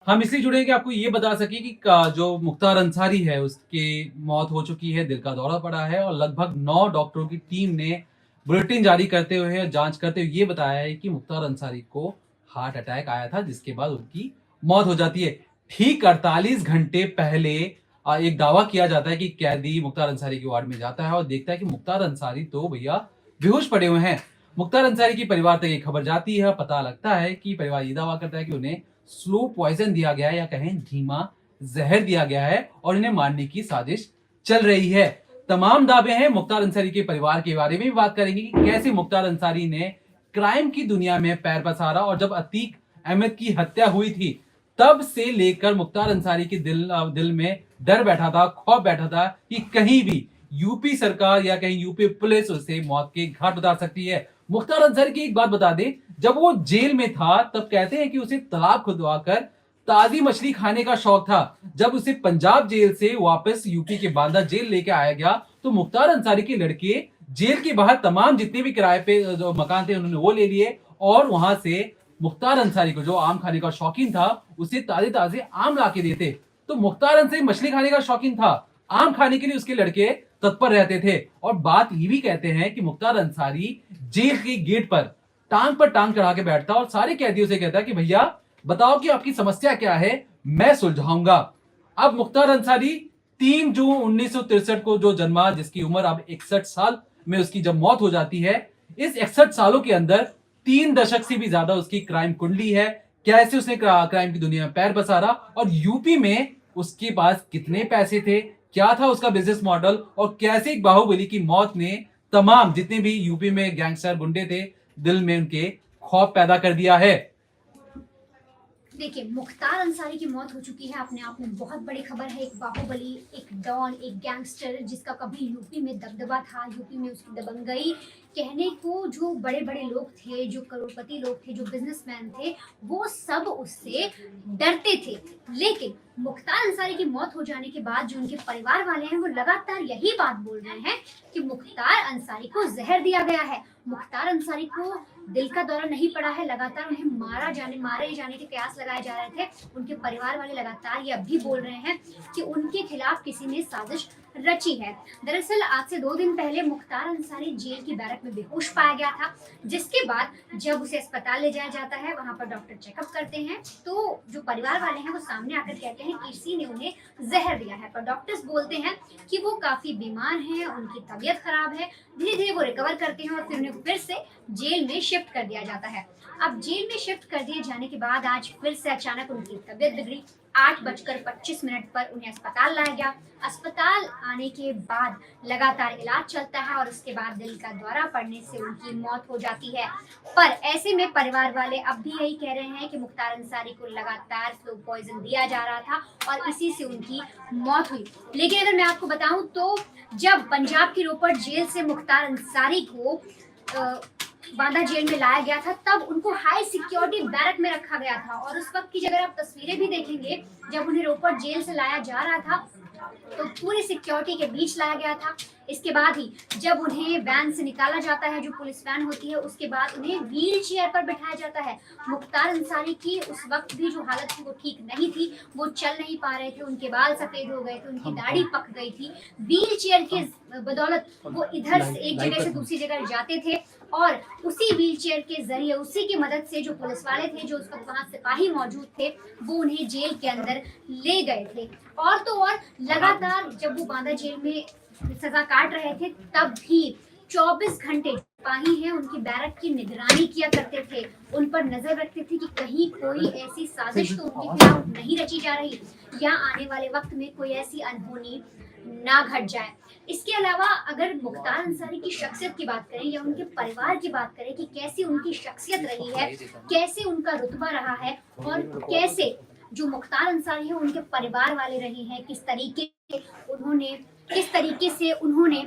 हम इसलिए जुड़े हैं कि आपको ये बता सकें कि जो मुख्तार अंसारी है उसकी मौत हो चुकी है, दिल का दौरा पड़ा है और लगभग 9 डॉक्टरों की टीम ने बुलेटिन जारी करते हुए जाँच करते हुए ये बताया है कि मुख्तार अंसारी को हार्ट अटैक आया था जिसके बाद उनकी मौत हो जाती है। ठीक 48 घंटे पहले एक दावा किया जाता है कि कैदी मुख्तार अंसारी के वार्ड में जाता है और देखता है कि मुख्तार अंसारी तो भैया बेहोश पड़े हुए हैं। मुख्तार अंसारी की परिवार तक ये खबर जाती है, पता लगता है कि परिवार ये दावा करता है कि उन्हें स्लो पॉइजन दिया गया है या कहें धीमा जहर दिया गया है और इन्हें मारने की साजिश चल रही है। तमाम दावे हैं मुख्तार अंसारी के परिवार के बारे में भी बात करेंगे कि कैसे मुख्तार अंसारी ने क्राइम की दुनिया में पैर पसारा और जब अतीक अहमद की हत्या हुई थी तब से लेकर मुख्तार अंसारी के दिल में डर बैठा था, खौफ बैठा था कि कहीं भी यूपी सरकार या कहीं यूपी पुलिस उसे मौत के घाट उतार सकती है। मुख्तार अंसारी की एक बात बता दें, जब वो जेल में था तब कहते हैं कि उसे तालाब खुदवाकर ताजी मछली खाने का शौक था। जब उसे पंजाब जेल से वापस यूपी के बांदा जेल लेके आया गया तो मुख्तार अंसारी के लड़के जेल के बाहर तमाम जितने भी किराए पे जो मकान थे उन्होंने वो ले लिए और वहां से मुख्तार अंसारी को जो आम खाने का शौकीन था उसे ताजे ताजे आम ला के देते। तो मुख्तार अंसारी मछली खाने का शौकीन था, आम खाने के लिए उसके लड़के तत्पर रहते थे। और बात ये भी कहते हैं कि मुख्तार अंसारी जेल के गेट पर टांग चढ़ा के बैठता और सारे कैदियों से कहता कि भैया बताओ कि आपकी समस्या क्या है, मैं सुलझाऊंगा। अब मुख्तार अंसारी 3 जून 1963 को जो जन्मा, जिसकी उम्र अब 61 साल में उसकी जब मौत हो जाती है, इस 61 सालों के अंदर 3 दशक से भी ज्यादा उसकी क्राइम कुंडली है। कैसे उसने क्राइम की दुनिया में पैर पसारा और यूपी में उसके पास कितने पैसे थे, क्या था उसका बिजनेस मॉडल और कैसे एक बाहुबली की मौत ने तमाम जितने भी यूपी में गैंगस्टर गुंडे थे दिल में उनके खौफ पैदा कर दिया है। देखिए, मुख्तार अंसारी की मौत हो चुकी है, अपने आप में बहुत बड़ी खबर है। एक बाहुबली, एक डॉन, एक गैंगस्टर जिसका कभी यूपी में दबदबा था, यूपी में उसकी दबंगई कहने को जो बड़े बड़े लोग थे, जो करोड़पति लोग थे, जो बिजनेसमैन थे, वो सब उससे डरते थे। लेकिन मुख्तार अंसारी की मौत हो जाने के बाद जो उनके परिवार वाले हैं वो लगातार यही बात बोल रहे हैं कि मुख्तार अंसारी को जहर दिया गया है, मुख्तार अंसारी को दिल का दौरा नहीं पड़ा है। लगातार उन्हें मारे जाने के कयास लगाए जा रहे थे। उनके परिवार वाले लगातार ये अब भी बोल रहे हैं कि उनके खिलाफ किसी ने साजिश रची है। दरअसल आज से 2 दिन पहले मुख्तार अंसारी जेल की बैरक में बेहोश पाया गया था, जिसके बाद जब उसे अस्पताल ले जाया जाता है, वहां पर डॉक्टर चेकअप करते हैं तो जो परिवार वाले हैं वो सामने आकर कहते हैं कि किसी ने उन्हें जहर दिया है। पर डॉक्टर्स बोलते हैं कि वो काफी बीमार हैं, उनकी तबीयत खराब है, धीरे धीरे वो रिकवर करते हैं और फिर उन्हें फिर से जेल में शिफ्ट कर दिया जाता है। अब जेल में शिफ्ट कर दिए जाने के बाद आज फिर से अचानक उनकी तबीयत बिगड़ी। 8:25 पर उन्हें अस्पताल लाया गया। अस्पताल आने के बाद लगातार इलाज चलता है और उसके बाद दिल का दौरा पड़ने से उनकी मौत हो जाती है। पर ऐसे में परिवार वाले अब भी यही कह रहे हैं कि मुख्तार अंसारी को लगातार स्लो पॉइजन दिया जा रहा था और इसी से उनकी मौत हुई। लेकिन अगर मैं आपको बताऊं तो जब पंजाब की रोपड़ जेल से मुख्तार अंसारी को बांदा जेल में लाया गया था तब उनको हाई सिक्योरिटी बैरक में रखा गया था। और उस वक्त की अगर आप तस्वीरें भी देखेंगे, जब उन्हें रोपड़ जेल से लाया जा रहा था तो पूरी सिक्योरिटी के बीच लाया गया था। इसके बाद ही जब उन्हें वैन से निकाला जाता है, जो पुलिस वैन होती है, उसके बाद उन्हें व्हील चेयर पर बिठाया जाता है। मुख्तार अंसारी की उस वक्त भी जो हालत थी वो ठीक नहीं थी, वो चल नहीं पा रहे थे, उनके बाल सफेद हो गए थे, उनकी दाढ़ी पक गई थी। व्हील चेयर के बदौलत वो इधर से एक जगह से दूसरी जगह जाते थे और उसी व्हील चेयर के जरिए, उसी की मदद से जो पुलिस वाले थे, जो उस वक्त वहां सिपाही मौजूद थे, वो उन्हें जेल के अंदर ले गए थे। और तो और लगातार जब वो बांदा जेल में सजा काट रहे थे तब भी 24 घंटे सिपाही हैं उनकी बैरक की निगरानी किया करते थे, उन पर नजर रखते थे कि कहीं कोई ऐसी साजिश तो उनके खिलाफ नहीं रची जा रही या आने वाले वक्त में कोई ऐसी अनहोनी ना घट जाए। इसके अलावा अगर मुख्तार अंसारी की शख्सियत की बात करें या उनके परिवार की बात करें कि कैसी उनकी शख्सियत रही है, कैसे उनका रुतबा रहा है और कैसे जो मुख्तार अंसारी है उनके परिवार वाले रहे हैं, किस तरीके से उन्होंने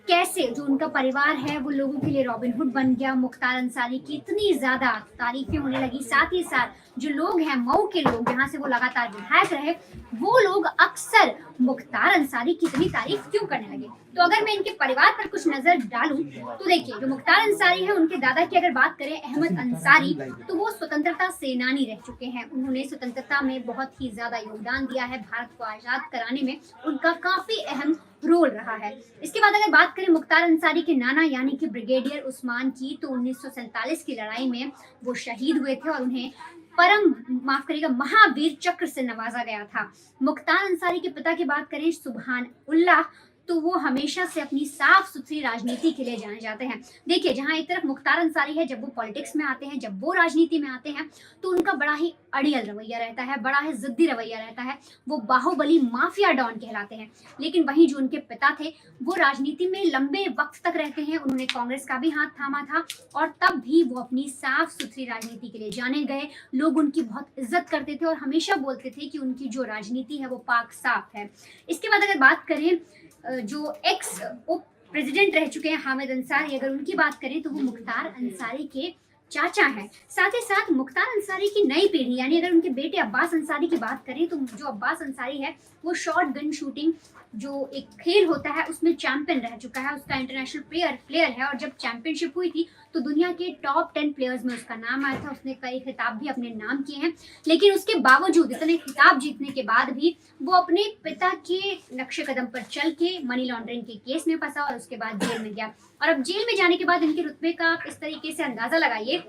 कैसे जो उनका परिवार है वो लोगों के लिए रॉबिन हुड बन गया। मुख्तार अंसारी की इतनी ज्यादा तारीफें होने लगी, साथ ही साथ जो लोग हैं मऊ के लोग, जहाँ से वो लगातार विधायक रहे, वो लोग अक्सर मुख्तार अंसारी की इतनी तारीफ क्यों करने लगे। तो अगर मैं इनके परिवार पर कुछ नजर डालूं तो देखिए, जो मुख्तार अंसारी है उनके दादा की अगर बात करें अहमद अंसारी, तो वो स्वतंत्रता सेनानी रह चुके हैं। उन्होंने स्वतंत्रता में बहुत ही ज्यादा योगदान दिया है, भारत को आजाद कराने में उनका काफी अहम रोल रहा है। इसके बाद अगर बात करें मुख्तार अंसारी के नाना यानी कि ब्रिगेडियर उस्मान की, तो 1947 की लड़ाई में वो शहीद हुए थे और उन्हें माफ करिएगा महावीर चक्र से नवाजा गया था। मुख्तार अंसारी के पिता की बात करें सुभान उल्लाह, तो वो हमेशा से अपनी साफ सुथरी राजनीति के लिए जाने जाते हैं। देखिए, जहां एक तरफ मुख्तार अंसारी है, जब वो पॉलिटिक्स में आते हैं, जब वो राजनीति में आते हैं, तो उनका बड़ा ही अड़ियल रवैया रहता है, बड़ा ही जिद्दी रवैया रहता है, वो बाहुबली माफिया डॉन कहलाते हैं। लेकिन वहीं जो उनके पिता थे, वो राजनीति में लंबे वक्त तक रहते हैं, उन्होंने कांग्रेस का भी हाथ थामा था और तब भी वो अपनी साफ सुथरी राजनीति के लिए जाने गए। लोग उनकी बहुत इज्जत करते थे और हमेशा बोलते थे कि उनकी जो राजनीति है वो पाक साफ है। इसके बाद अगर बात करें जो एक्स उप प्रेसिडेंट रह चुके हैं हामिद अंसारी, अगर उनकी बात करें तो वो मुख्तार अंसारी के चाचा हैं। साथ ही साथ मुख्तार अंसारी की नई पीढ़ी यानी अगर उनके बेटे अब्बास अंसारी की बात करें, तो जो अब्बास अंसारी है वो शॉर्ट गन शूटिंग जो एक खेल होता है उसमें चैंपियन रह चुका है, उसका इंटरनेशनल प्लेयर है। और जब चैंपियनशिप हुई थी तो दुनिया के टॉप 10 प्लेयर्स में उसका नाम आया था, उसने कई खिताब भी अपने नाम किए हैं। लेकिन उसके बावजूद, इतने खिताब जीतने के बाद भी, वो अपने पिता के नक्शे कदम पर चल के मनी लॉन्ड्रिंग के केस में फंसा और उसके बाद जेल में गया। और अब जेल में जाने के बाद इनके रुतबे का आप इस तरीके से अंदाजा लगाइए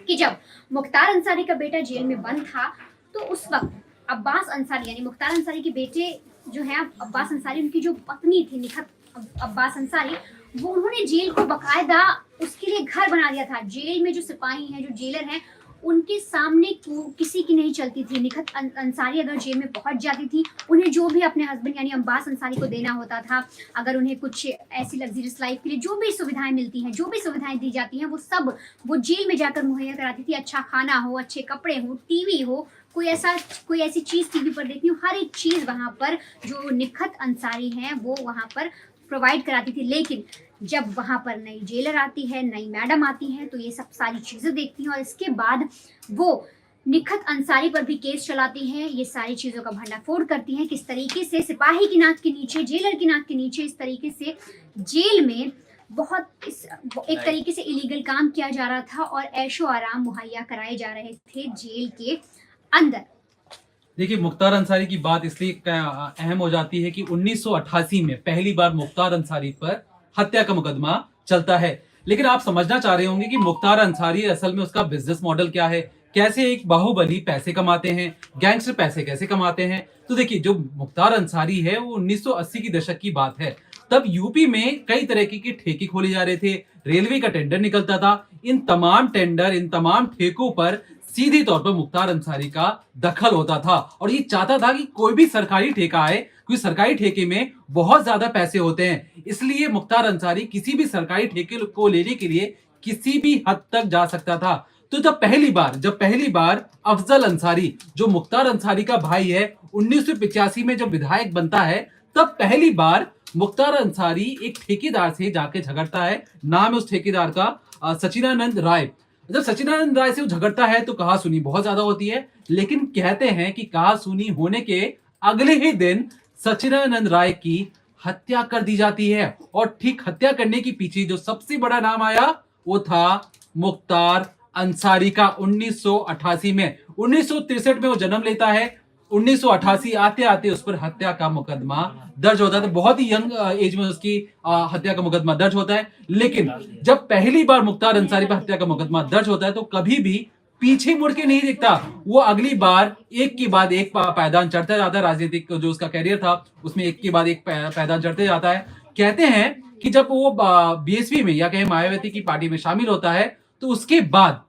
कि जब मुख्तार अंसारी का बेटा जेल में बंद था, तो उस वक्त अब्बास अंसारी यानी मुख्तार अंसारी के बेटे जो है अब्बास अंसारी, उनकी जो पत्नी थी निखत अब्बास अंसारी, वो उन्होंने जेल को बकायदा उसके लिए घर बना दिया था। जेल में जो सिपाही हैं, जो जेलर हैं, उनके सामने किसी की नहीं चलती थी। निखत अंसारी अगर जेल में पहुंच जाती थी, उन्हें जो भी अपने हस्बैंड यानी अब्बास अंसारी को देना होता था, अगर उन्हें कुछ ऐसी लग्जरियस लाइफ के लिए जो भी सुविधाएं मिलती हैं, जो भी सुविधाएं दी जाती हैं, वो सब वो जेल में जाकर मुहैया कराती थी। अच्छा खाना हो, अच्छे कपड़े हो, टीवी हो, कोई ऐसी चीज़ टीवी पर देखनी हो, हर एक चीज़ वहाँ पर जो निखत अंसारी हैं वो वहाँ पर प्रोवाइड कराती थी। लेकिन जब वहाँ पर नई जेलर आती है, नई मैडम आती है, तो ये सब सारी चीज़ें देखती हैं और इसके बाद वो निखत अंसारी पर भी केस चलाती हैं, ये सारी चीज़ों का भंडाफोड़ करती हैं, किस तरीके से सिपाही की नाक के नीचे, जेलर की नाक के नीचे इस तरीके से जेल में एक तरीके से इलीगल काम किया जा रहा था और ऐशो आराम मुहैया कराए जा रहे थे जेल के अंदर। देखिए, मुख्तार अंसारी की बात इसलिए अहम हो जाती है कि 1988 में पहली बार मुख्तार अंसारी पर हत्या का मुकदमा चलता है। लेकिन आप समझना चाह रहे होंगे कि मुख्तार अंसारी असल में उसका बिजनेस मॉडल क्या है, कैसे एक बाहुबली पैसे कमाते हैं, गैंगस्टर पैसे कैसे कमाते हैं। तो देखिए, जो मुख्तार अंसारी है वो 1980 की दशक की बात है। तब यूपी में कई तरह के ठेके खोले जा रहे थे, रेलवे का टेंडर निकलता था। इन तमाम टेंडर, इन तमाम ठेकों पर सीधे तौर पर मुख्तार अंसारी का दखल होता था और ये चाहता था कि कोई भी सरकारी ठेका आए, क्योंकि सरकारी ठेके में बहुत ज्यादा पैसे होते हैं। इसलिए मुख्तार अंसारी किसी भी सरकारी ठेके को लेने के लिए किसी भी हद तक जा सकता था। तो जब पहली बार अफजल अंसारी, जो मुख्तार अंसारी का भाई है, 1985 में जब विधायक बनता है, तब पहली बार मुख्तार अंसारी एक ठेकेदार से जाके झगड़ता है। नाम है उस ठेकेदार का सचिनानंद राय। जब सचिनानंद राय से वो झगड़ता है तो कहासुनी बहुत ज्यादा होती है, लेकिन कहते हैं कि कहासुनी होने के अगले ही दिन सचिनानंद राय की हत्या कर दी जाती है। और ठीक हत्या करने के पीछे जो सबसे बड़ा नाम आया वो था मुख्तार अंसारी का। 1988 में, 1963 में वो जन्म लेता है, 1988 आते आते उस पर हत्या का मुकदमा दर्ज होता है। बहुत ही यंग एज में उसकी हत्या का मुकदमा दर्ज होता है। लेकिन जब पहली बार मुख्तार अंसारी पर हत्या का मुकदमा दर्ज होता है तो कभी भी पीछे मुड़ के नहीं देखता। वो अगली बार एक के बाद एक पायदान चढ़ता जाता है। राजनीतिक जो उसका कैरियर था उसमें एक के बाद एक पायदान चढ़ते जाता है। कहते हैं कि जब वो बीएसपी में या कहीं मायावती की पार्टी में शामिल होता है तो उसके बाद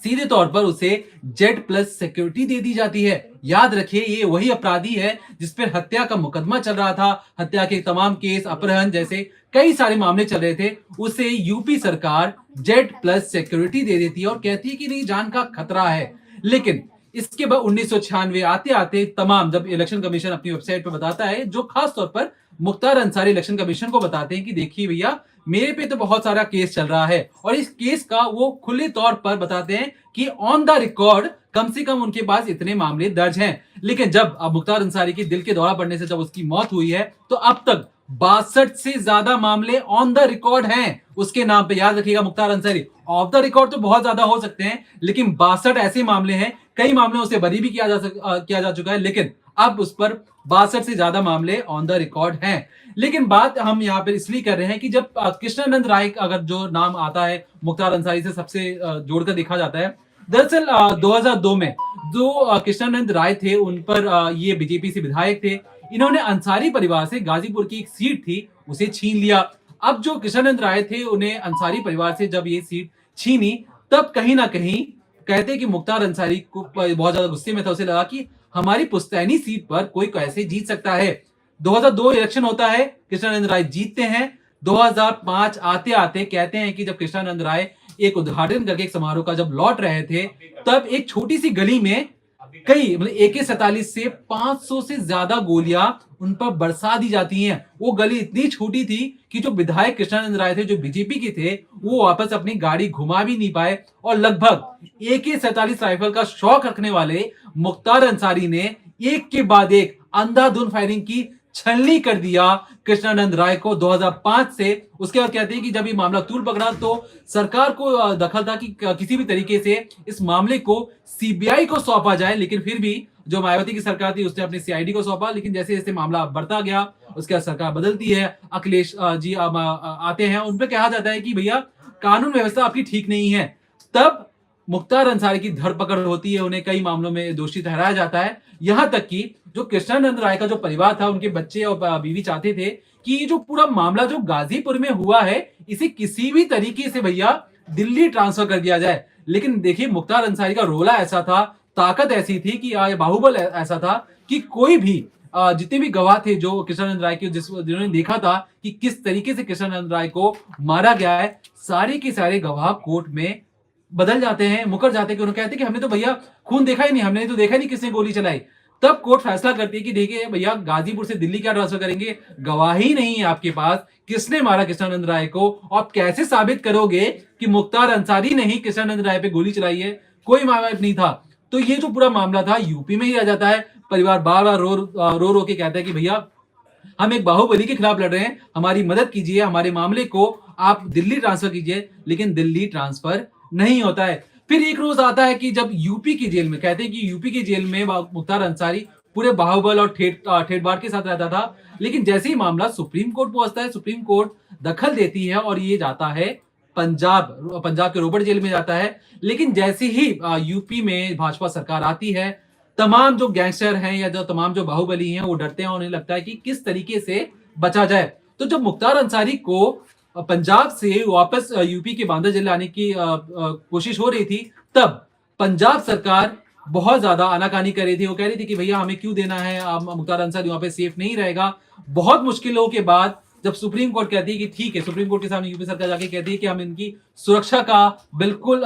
सीधे तौर पर उसे Z+ सिक्योरिटी दे दी जाती है। याद रखिए, ये वही अपराधी है जिस पर हत्या का मुकदमा चल रहा था। हत्या के तमाम केस, अपहरण जैसे कई सारे मामले चल रहे थे। उसे यूपी सरकार Z+ सिक्योरिटी दे देती है और कहती है कि नहीं, जान का खतरा है। लेकिन इसके बाद 1996 आते आते तमाम, जब इलेक्शन कमीशन अपनी वेबसाइट पर बताता है, जो खास तौर पर मुख्तार अंसारी इलेक्शन कमीशन को बताते हैं कि देखिए भैया, मेरे पे तो बहुत सारा केस चल रहा है। और इस केस का वो खुले तौर पर बताते हैं कि ऑन द रिकॉर्ड कम से कम उनके पास इतने मामले दर्ज हैं। लेकिन जब अब मुख्तार अंसारी की दिल के दौरा पड़ने से जब उसकी मौत हुई है तो अब तक 62 से ज्यादा मामले ऑन द रिकॉर्ड हैं उसके नाम पे। याद रखिएगा, Mukhtar Ansari of the record तो बहुत ज्यादा हो सकते हैं, लेकिन 62 ऐसे मामले हैं, कई मामलों से बरी भी किया जा चुका है, लेकिन अब उस पर 62 से ज्यादा मामले ऑन द रिकॉर्ड हैं। लेकिन बात हम यहाँ पे इसलिए कर रहे हैं कि जब कृष्णानंद राय अगर जो नाम आता है मुख्तार अंसारी से सबसे जोड़कर देखा जाता है, दरअसल 2002 में जो कृष्णानंद राय थे उन पर ये बीजेपी से विधायक थे, इन्होंने अंसारी परिवार से गाजीपुर की एक सीट थी उसे छीन लिया। अब जो कृष्णानंद राय थे उन्हें अंसारी परिवार से जब ये सीट छीनी, तब कहीं ना कहीं कहते कि मुख्तार अंसारी को बहुत ज्यादा गुस्से में था, उसे लगा कि हमारी पुश्तैनी सीट पर कोई कैसे जीत सकता है। 2002 इलेक्शन होता है, कृष्णानंद राय जीतते हैं। 2005 आते आते कहते हैं कि जब कृष्णानंद राय एक उद्घाटन करके एक समारोह का जब लौट रहे थे, तब एक छोटी सी गली में कई मतलब AK-47 से 500 से ज्यादा गोलियां उन पर बरसा दी जाती हैं। वो गली इतनी छोटी थी कि जो विधायक कृष्णानंद राय थे जो बीजेपी के थे वो वापस अपनी गाड़ी घुमा भी नहीं पाए, और लगभग AK-47 राइफल का शौक रखने वाले मुख्तार अंसारी ने एक के बाद एक अंधाधुंध फायरिंग की छलनी कर दिया कृष्णानंद राय को 2005 से। उसके बाद कहते हैं कि जब ये मामला तूल पकड़ा तो सरकार को दखल था कि किसी भी तरीके से इस मामले को CBI को सौंपा जाए, लेकिन फिर भी जो मायावती की सरकार थी उसने अपने CID को सौंपा। लेकिन जैसे जैसे मामला बढ़ता गया उसके बाद सरकार बदलती है, अखिलेश जी आते हैं, उन पर कहा जाता है कि भैया कानून व्यवस्था आपकी ठीक नहीं है। तब मुख्तार अंसारी की धरपकड़ होती है, उन्हें कई मामलों में दोषी ठहराया जाता है। यहां तक कि जो कृष्णानंद राय का जो परिवार था, उनके बच्चे और बीवी चाहते थे कि ये जो पूरा मामला जो गाजीपुर में हुआ है इसे किसी भी तरीके से भैया दिल्ली ट्रांसफर कर दिया जाए। लेकिन देखिए मुख्तार अंसारी का रोला ऐसा था, ताकत ऐसी थी कि बाहुबल ऐसा था कि कोई भी जितने भी गवाह थे जो कृष्णानंद राय के जिन्होंने देखा था कि किस तरीके से कृष्णानंद राय को मारा गया है, सारे के सारे गवाह कोर्ट में बदल जाते हैं, मुकर जाते हैं कि उन्होंने कहते हैं कि हमने तो भैया खून देखा ही नहीं, हमने तो देखा नहीं किसने गोली चलाई। तब कोर्ट फैसला करती है कि देखिए भैया गाजीपुर से दिल्ली क्या ट्रांसफर करेंगे, गवाही नहीं है आपके पास, किसने मारा कृष्णानंद राय को, आप कैसे साबित करोगे कि मुख्तार अंसारी ने ही कृष्णानंद राय पे गोली चलाई है, कोई मामला नहीं था। तो ये जो पूरा मामला था यूपी में ही रह जाता है। परिवार बार बार रो के कहता है कि भैया हम एक बाहुबली के खिलाफ लड़ रहे हैं, हमारी मदद कीजिए, हमारे मामले को आप दिल्ली ट्रांसफर कीजिए, लेकिन दिल्ली ट्रांसफर नहीं होता है। फिर एक रोज आता है कि जब यूपी की जेल में, कहते हैं कि यूपी की जेल में मुख्तार अंसारी पूरे बाहुबल और ठेठ बाट के साथ रहता था, लेकिन जैसे ही मामला सुप्रीम कोर्ट पहुंचता है, सुप्रीम कोर्ट दखल देती है और ये जाता है पंजाब के रोबर्ट जेल में जाता है। लेकिन जैसे ही यूपी में भाजपा सरकार आती है, तमाम जो गैंगस्टर हैं या जो तमाम जो बाहुबली हैं वो डरते हैं, उन्हें लगता है कि किस तरीके से बचा जाए। तो जब मुख्तार अंसारी को पंजाब से वापस यूपी के बांदा जेल लाने की कोशिश हो रही थी, तब पंजाब सरकार बहुत ज्यादा आनाकानी कर रही थी। वो कह रही थी कि भैया हमें क्यों देना है, मुख्तार अंसारी वहां पे सेफ नहीं रहेगा। बहुत मुश्किलों के बाद जब सुप्रीम कोर्ट कहती है कि ठीक है, सुप्रीम कोर्ट के सामने यूपी सरकार जाके कहती है कि हम इनकी सुरक्षा का बिल्कुल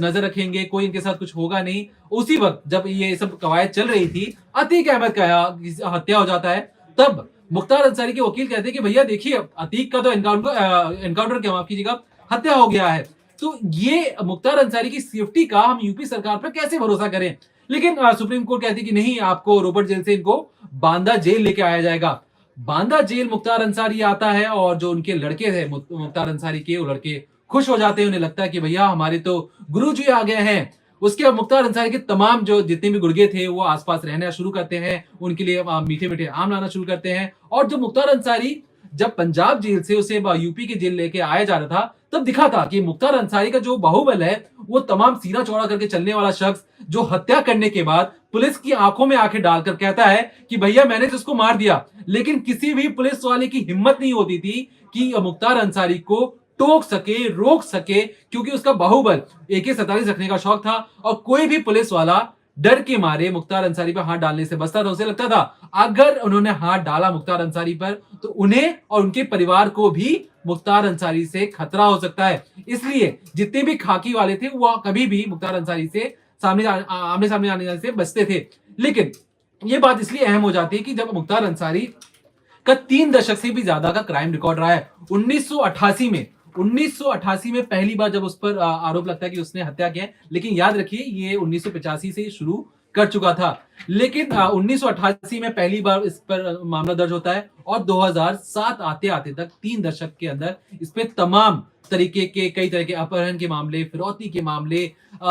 नजर रखेंगे, कोई इनके साथ कुछ होगा नहीं। उसी वक्त जब ये सब कवायद चल रही थी, अतीक अहमद का हत्या हो जाता है। तब मुख्तार अंसारी के वकील कहते हैं कि भैया देखिए अतीक का तो एनकाउंटर क्या, माफ कीजिएगा, हत्या हो गया है, तो ये मुख्तार अंसारी की सेफ्टी का हम यूपी सरकार पर कैसे भरोसा करें। लेकिन सुप्रीम कोर्ट कहती है कि नहीं, आपको रोबर्ट जेल से इनको बांदा जेल लेके आया जाएगा। बांदा जेल मुख्तार अंसारी आता है और जो उनके लड़के थे मुख्तार अंसारी के, वो लड़के खुश हो जाते हैं, उन्हें लगता है कि भैया हमारे तो गुरुजी आ गए हैं। उसके बाद मुख्तार अंसारी के तमाम जो जितने भी गुर्गे थे वो आसपास रहना शुरू करते हैं, उनके लिए मीठे मीठे आम लाना शुरू करते हैं। और जो मुख्तार अंसारी जब पंजाब जेल से उसे यूपी की जेल लेके आया जा रहा था, तब दिखा था कि मुख्तार अंसारी का जो बाहुबल है, वो तमाम सीना चौड़ा करके चलने वाला शख्स, जो हत्या करने के बाद पुलिस की आंखों में आंखें डालकर कहता है कि भैया मैंने तो उसको मार दिया, लेकिन किसी भी पुलिस वाले की हिम्मत नहीं होती थी कि मुख्तार अंसारी को टोक सके, रोक सके, क्योंकि उसका बाहुबल AK-47 रखने का शौक था और कोई भी पुलिस वाला डर के मारे मुख्तार अंसारी पर हाथ डालने से बचता था। उसे लगता था अगर उन्होंने हाथ डाला मुख्तार अंसारी पर तो उन्हें और उनके परिवार को भी मुख्तार अंसारी से खतरा हो सकता है। इसलिए जितने भी खाकी वाले थे वो कभी भी मुख्तार अंसारी से आमने सामने आने से बचते थे। लेकिन ये बात इसलिए अहम हो जाती है कि जब मुख्तार अंसारी का 3 दशक से भी ज्यादा का क्राइम रिकॉर्ड रहा है। 1988 में 1988 में पहली बार जब उस पर आरोप लगता है कि उसने हत्या किया है, लेकिन याद रखिए ये 1985 से शुरू कर चुका था। लेकिन 1988 में पहली बार इस पर मामला दर्ज होता है और 2007 आते आते तक 3 दशक के अंदर इस पे तमाम तरीके के कई तरह के अपहरण के मामले, फिरौती के मामले,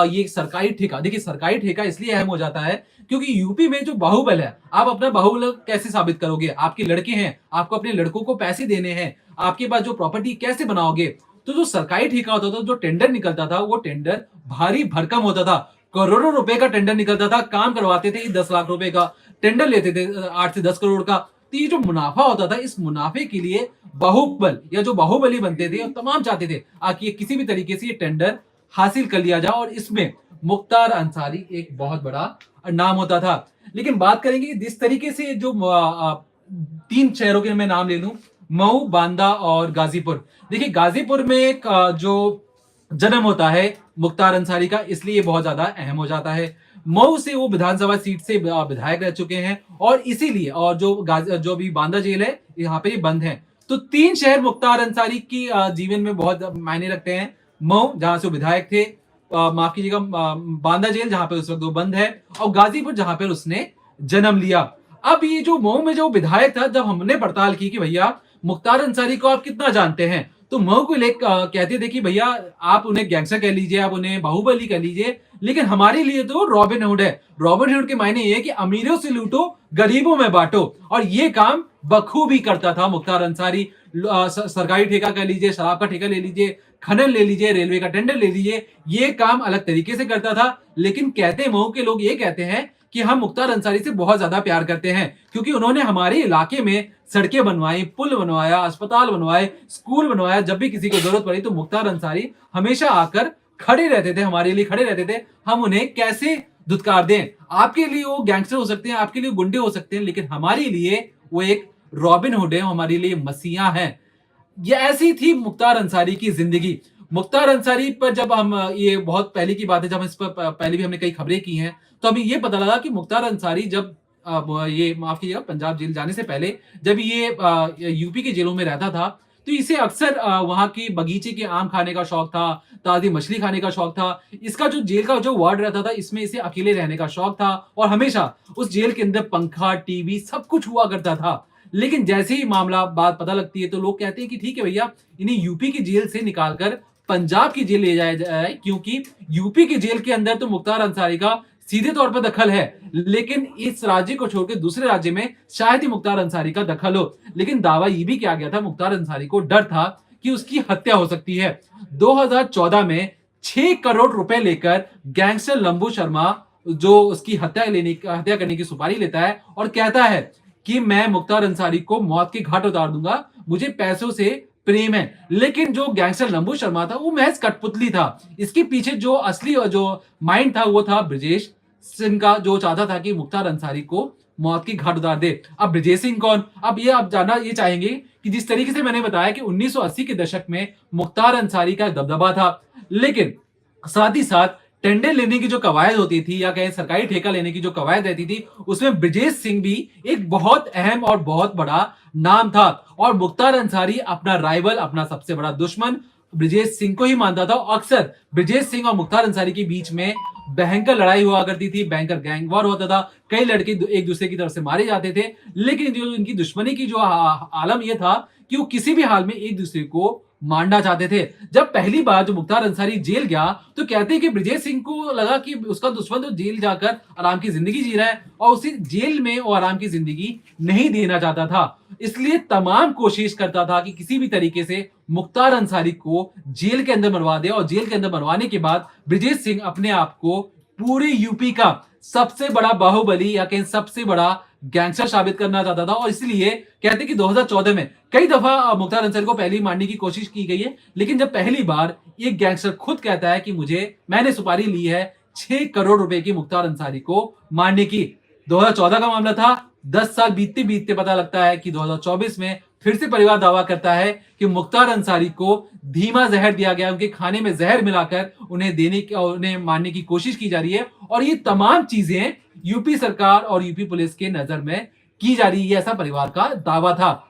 ये सरकारी ठेका, देखिए सरकारी ठेका इसलिए अहम हो जाता है क्योंकि यूपी में जो बाहुबल है, आप अपना बाहुबल कैसे साबित करोगे? आपके लड़के हैं, आपको अपने लड़कों को पैसे देने हैं, आपके पास जो प्रॉपर्टी कैसे बनाओगे? तो जो सरकारी ठेका होता था, जो टेंडर निकलता था, वो टेंडर भारी भरकम होता था। करोड़ों रुपए का टेंडर निकलता था, काम करवाते थे 10 लाख रुपए का, टेंडर लेते थे 8 से 10 करोड़ का। तो ये जो मुनाफा होता था, इस मुनाफे के लिए बाहुबल या जो बाहुबली बनते थे, तमाम चाहते थे कि किसी भी तरीके से ये टेंडर हासिल कर लिया जाए और इसमें मुख्तार अंसारी एक बहुत बड़ा नाम होता था। लेकिन बात करेंगे जिस तरीके से जो 3 शहरों के मैं नाम ले लूं, मऊ, बांदा और गाजीपुर। देखिए गाजीपुर में एक जो जन्म होता है मुख्तार अंसारी का, इसलिए ये बहुत ज्यादा अहम हो जाता है। मऊ से वो विधानसभा सीट से विधायक रह चुके हैं और इसीलिए, और जो भी बांदा जेल है यहाँ पे ये बंद है। तो 3 शहर मुख्तार अंसारी की जीवन में बहुत मायने रखते हैं। मऊ जहां से वो विधायक थे, माफ कीजिएगा, बांदा जेल जहां पे उस वक्त वो बंद है, और गाजीपुर जहां पर उसने जन्म लिया। अब ये जो मऊ में जो विधायक था, जब हमने पड़ताल की कि भैया मुख्तार अंसारी को आप कितना जानते हैं, तो मऊ को कहते थे कि भैया आप उन्हें गैंगस्टर कह लीजिए, आप उन्हें बाहुबली कह लीजिए, लेकिन हमारे लिए तो रॉबिन हुड है। रॉबिन हुड के मायने ये है कि अमीरों से लूटो, गरीबों में बांटो, और ये काम बखूबी करता था मुख्तार अंसारी। सरकारी ठेका कह लीजिए, शराब का ठेका ले लीजिए, खनन ले लीजिए, रेलवे का टेंडर ले लीजिए, ये काम अलग तरीके से करता था। लेकिन कहते मऊ के लोग ये कहते हैं कि हम मुख्तार अंसारी से बहुत ज्यादा प्यार करते हैं क्योंकि उन्होंने हमारे इलाके में सड़कें बनवाई, पुल बनवाया, अस्पताल बनवाए, स्कूल बनवाया। जब भी किसी को जरूरत पड़ी तो मुख्तार अंसारी हमेशा आकर खड़े रहते थे, हमारे लिए खड़े रहते थे। हम उन्हें कैसे धुतकार दें? आपके लिए वो गैंगस्टर हो सकते हैं, आपके लिए गुंडे हो सकते हैं, लेकिन हमारे लिए वो एक रॉबिन हुड है, हमारे लिए मसीहा है। ये ऐसी थी मुख्तार अंसारी की जिंदगी। मुख्तार अंसारी पर जब हम, ये बहुत पहले की बात है, जब इस पर पहले भी हमने कई खबरें की हैं, तो हमें ये पता लगा कि मुख्तार अंसारी जब ये माफ कीजिएगा पंजाब जेल जाने से पहले जब ये यूपी की जेलों में रहता था, तो इसे अक्सर वहां की बगीचे के आम खाने का शौक था, ताजी मछली खाने का शौक था। इसका जो जेल का जो वार्ड रहता था, इसमें इसे अकेले रहने का शौक था और हमेशा उस जेल के अंदर पंखा, टीवी सब कुछ हुआ करता था। लेकिन जैसे ही मामला बात पता लगती है तो लोग कहते हैं कि ठीक है भैया, इन्हें यूपी की जेल से निकालकर पंजाब की जेल ले जाया जाए, क्योंकि यूपी की जेल के अंदर तो मुख्तार अंसारी का सीधे तौर पर दखल है, लेकिन इस राज्य को छोड़कर दूसरे राज्य में शायद ही मुख्तार अंसारी का दखल हो। लेकिन दावा ये भी किया गया था, मुख्तार अंसारी को डर था कि उसकी हत्या हो सकती है। 2014 में 6 करोड़ रुपए लेकर गैंगस्टर लंबू शर्मा जो उसकी हत्या करने की सुपारी लेता है और कहता है कि मैं मुख्तार अंसारी को मौत के घाट उतार दूंगा, मुझे पैसों से प्रेम है। लेकिन जो गैंगस्टर लंबू शर्मा था वो महज कठपुतली था। इसके पीछे जो असली और जो माइंड था वो था ब्रजेश सिंह का, जो चाहता था कि मुख्तार अंसारी को मौत की घाट उतार दे। अब ब्रजेश सिंह कौन? अब ये आप जानना ये चाहेंगे कि जिस तरीके से मैंने बताया कि 1980 के दशक में मुख्तार अंसारी का दबदबा था, लेकिन साथ ही साथ टेंडर लेने की जो कवायद होती थी या कहीं सरकारी ठेका लेने की जो कवायद रहती थी, उसमें ब्रजेश सिंह भी एक बहुत अहम और बहुत बड़ा नाम था। और मुख्तार अंसारी अपना राइवल, अपना सबसे बड़ा दुश्मन ब्रजेश सिंह को ही मानता था। अक्सर ब्रजेश सिंह और मुख्तार अंसारी के बीच में भयंकर लड़ाई हुआ करती थी, भयंकर गैंग वॉर होता था, कई लड़के एक दूसरे की तरफ से मारे जाते थे। लेकिन जो इनकी दुश्मनी की जो आलम यह था कि वो किसी भी हाल में एक दूसरे को मारना चाहते थे। जब पहली बार जो मुख्तार अंसारी जेल गया तो कहते हैं कि ब्रजेश सिंह को लगा कि उसका दुश्मन तो जेल जाकर आराम की जिंदगी जी रहा है और उसे जेल में वो आराम की जिंदगी नहीं देना चाहता था, इसलिए तमाम कोशिश करता था कि किसी भी तरीके से मुख्तार अंसारी को जेल के अंदर मरवा दे। और जेल के अंदर मरवाने के बाद ब्रजेश सिंह अपने आप को पूरे यूपी का सबसे बड़ा बाहुबली या कहीं सबसे बड़ा गैंगस्टर साबित करना चाहता था। और इसलिए कहते हैं कि 2014 में कई दफा मुख्तार अंसारी को पहले मारने की कोशिश की गई है, लेकिन जब पहली बार एक गैंगस्टर खुद कहता है कि मैंने सुपारी ली है 6 करोड़ रुपए की मुख्तार अंसारी को मारने की। 2014 का मामला था। 10 साल बीतते बीतते पता लगता है कि 2024 में फिर से परिवार दावा करता है कि मुख्तार अंसारी को धीमा जहर दिया गया, उनके खाने में जहर मिलाकर उन्हें मारने की कोशिश की जा रही है। और ये तमाम चीजें यूपी सरकार और यूपी पुलिस के नजर में की जा रही है, ऐसा परिवार का दावा था।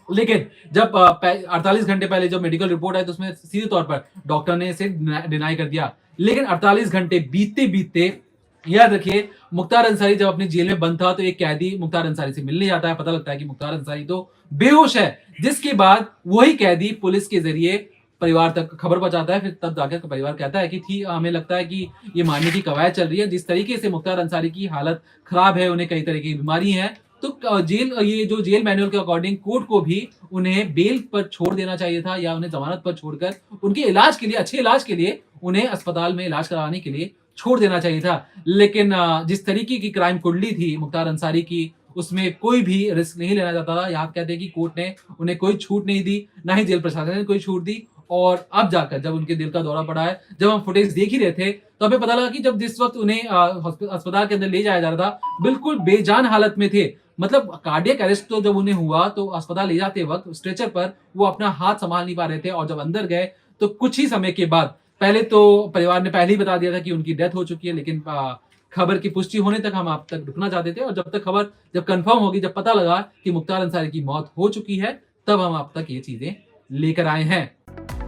लेकिन जब 48 घंटे पहले जब मेडिकल रिपोर्ट आई तो उसमें सीधे तौर पर डॉक्टर ने इसे डिनाई कर दिया। लेकिन 48 घंटे बीतते बीतते याद रखिए, मुख्तार अंसारी जब अपनी जेल में बंद था तो एक कैदी मुख्तार अंसारी से मिलने जाता है। पता लगता है कि मुख्तार अंसारी तो बेहोश है, जिसके बाद वही कैदी पुलिस के जरिए परिवार तक खबर पहुंचाता है। फिर तब जाकर परिवार कहता है कि थी हमें लगता है कि ये मारने की कवायद चल रही है। जिस तरीके से मुख्तार अंसारी की हालत खराब है, उन्हें कई तरह की बीमारी है, तो ये जो जेल मैनुअल के अकॉर्डिंग कोर्ट को भी उन्हें बेल पर छोड़ देना चाहिए था, या उन्हें जमानत पर छोड़कर उनके इलाज के लिए, अच्छे इलाज के लिए उन्हें अस्पताल में इलाज कराने के लिए छोड़ देना चाहिए था। लेकिन जिस तरीके की क्राइम कुंडली थी मुख्तार अंसारी की, उसमें कोई भी रिस्क नहीं लेना चाहता था। यहाँ कहते हैं कि कोर्ट ने उन्हें कोई छूट नहीं दी, ना ही जेल प्रशासन ने कोई छूट दी। और अब जाकर जब उनके दिल का दौरा पड़ा है, जब हम फुटेज देख ही रहे थे, तो हमें पता लगा कि जब जिस वक्त उन्हें अस्पताल के अंदर ले जाया जा रहा था, बिल्कुल बेजान हालत में थे। मतलब कार्डियक अरेस्ट तो जब उन्हें हुआ तो अस्पताल ले जाते वक्त स्ट्रेचर पर वो अपना हाथ संभाल नहीं पा रहे थे, और जब अंदर गए तो कुछ ही समय के बाद, पहले तो परिवार ने पहले ही बता दिया था कि उनकी डेथ हो चुकी है, लेकिन खबर की पुष्टि होने तक हम आप तक रुकना चाहते थे, और जब तक खबर जब कंफर्म होगी, जब पता लगा कि मुख्तार अंसारी की मौत हो चुकी है, तब हम आप तक ये चीजें लेकर आए हैं।